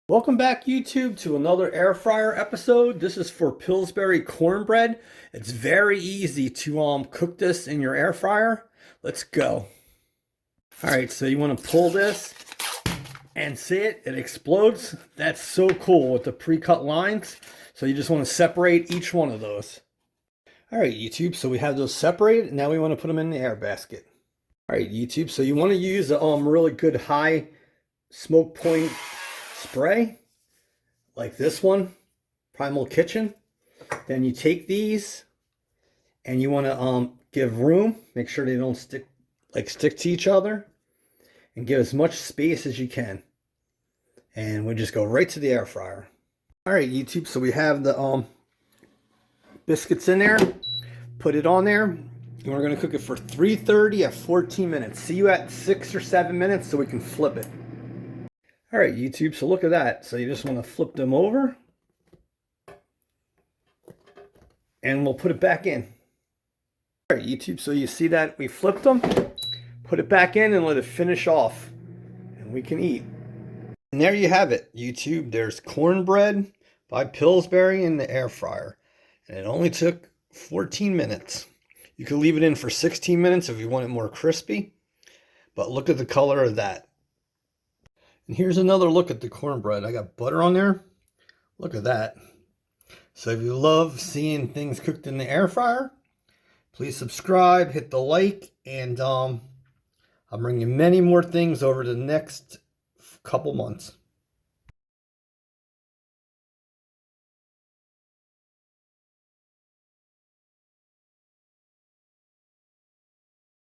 Welcome back, YouTube, to another air fryer episode. This is for Pillsbury Cornbread. It's very easy to cook this in your air fryer. Let's go. All right, so you want to pull this and see it explodes. That's so cool with the pre-cut lines. So you just want to separate each one of those. All right, YouTube, so we have those separated. Now we want to put them in the air basket. All right, YouTube, so you want to use a really good high smoke point spray like this one, Primal Kitchen. Then you take these and you want to give room, make sure they don't stick to each other, and give as much space as you can. And we just go right to the air fryer. All right, YouTube, so we have the biscuits in there. Put it on there, and we're going to cook it for 330 at 14 minutes. See you at 6 or 7 minutes so we can flip it. All right, YouTube, so look at that. So you just want to flip them over, and we'll put it back in. All right, YouTube, so you see that we flipped them, put it back in and let it finish off, and we can eat. And there you have it, YouTube. There's cornbread by Pillsbury in the air fryer, and it only took 14 minutes. You could leave it in for 16 minutes if you want it more crispy, but look at the color of that. And here's another look at the cornbread. I got butter on there. Look at that. So if you love seeing things cooked in the air fryer, please subscribe, hit the like, and I'll bring you many more things over the next couple months.